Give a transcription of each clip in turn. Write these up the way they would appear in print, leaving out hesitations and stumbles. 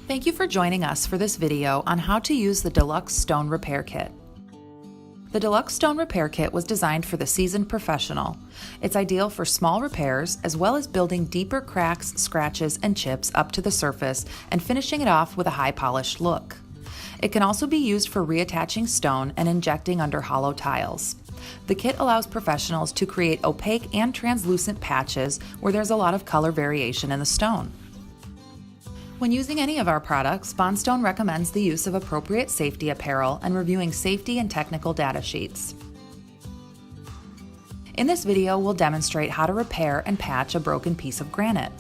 Thank you for joining us for this video on how to use the Deluxe Stone Repair Kit. The Deluxe Stone Repair Kit was designed for the seasoned professional. It's ideal for small repairs as well as building deeper cracks, scratches, and chips up to the surface and finishing it off with a high polished look. It can also be used for reattaching stone and injecting under hollow tiles. The kit allows professionals to create opaque and translucent patches where there's a lot of color variation in the stone. When using any of our products, Bonstone recommends the use of appropriate safety apparel and reviewing safety and technical data sheets. In this video, we'll demonstrate how to repair and patch a broken piece of granite.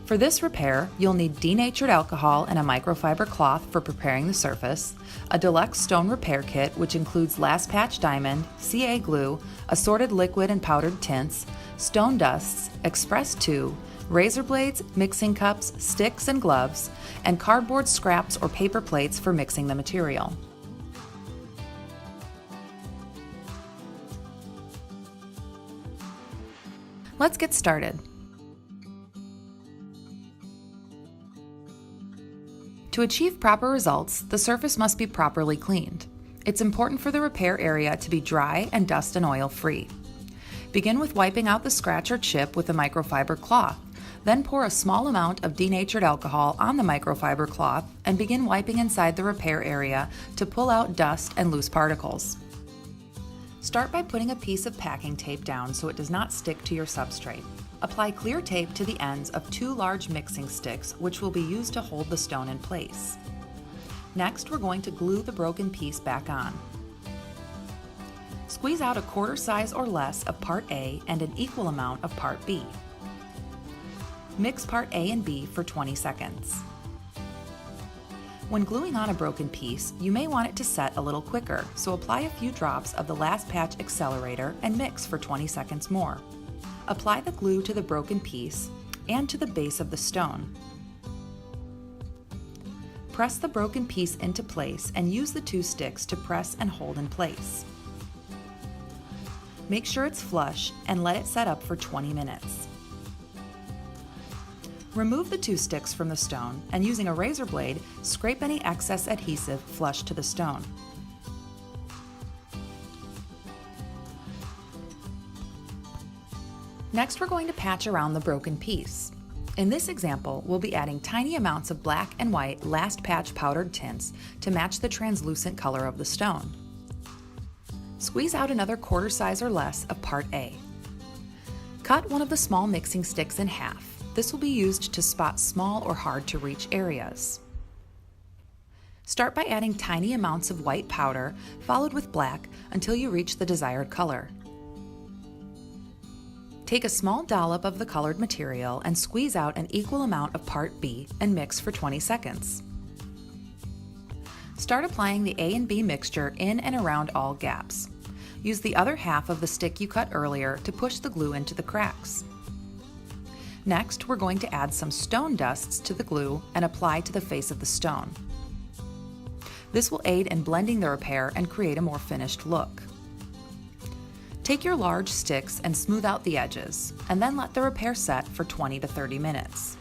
For this repair, you'll need denatured alcohol and a microfiber cloth for preparing the surface, a Deluxe Stone Repair Kit which includes last patch diamond, CA glue, assorted liquid and powdered tints, stone dusts, Express 2, razor blades, mixing cups, sticks and gloves, and cardboard scraps or paper plates for mixing the material. Let's get started. To achieve proper results, the surface must be properly cleaned. It's important for the repair area to be dry and dust and oil free. Begin with wiping out the scratch or chip with a microfiber cloth. Then pour a small amount of denatured alcohol on the microfiber cloth and begin wiping inside the repair area to pull out dust and loose particles. Start by putting a piece of packing tape down so it does not stick to your substrate. Apply clear tape to the ends of 2 large mixing sticks, which will be used to hold the stone in place. Next, we're going to glue the broken piece back on. Squeeze out a quarter size or less of part A and an equal amount of part B. Mix part A and B for 20 seconds. When gluing on a broken piece, you may want it to set a little quicker, so apply a few drops of the last patch accelerator and mix for 20 seconds more. Apply the glue to the broken piece and to the base of the stone. Press the broken piece into place and use the 2 sticks to press and hold in place. Make sure it's flush and let it set up for 20 minutes. Remove the 2 sticks from the stone and using a razor blade, scrape any excess adhesive flush to the stone. Next, we're going to patch around the broken piece. In this example, we'll be adding tiny amounts of black and white last patch powdered tints to match the translucent color of the stone. Squeeze out another quarter size or less of part A. Cut one of the small mixing sticks in half. This will be used to spot small or hard to reach areas. Start by adding tiny amounts of white powder, followed with black, until you reach the desired color. Take a small dollop of the colored material and squeeze out an equal amount of part B and mix for 20 seconds. Start applying the A and B mixture in and around all gaps. Use the other half of the stick you cut earlier to push the glue into the cracks. Next, we're going to add some stone dusts to the glue and apply to the face of the stone. This will aid in blending the repair and create a more finished look. Take your large sticks and smooth out the edges, and then let the repair set for 20 to 30 minutes.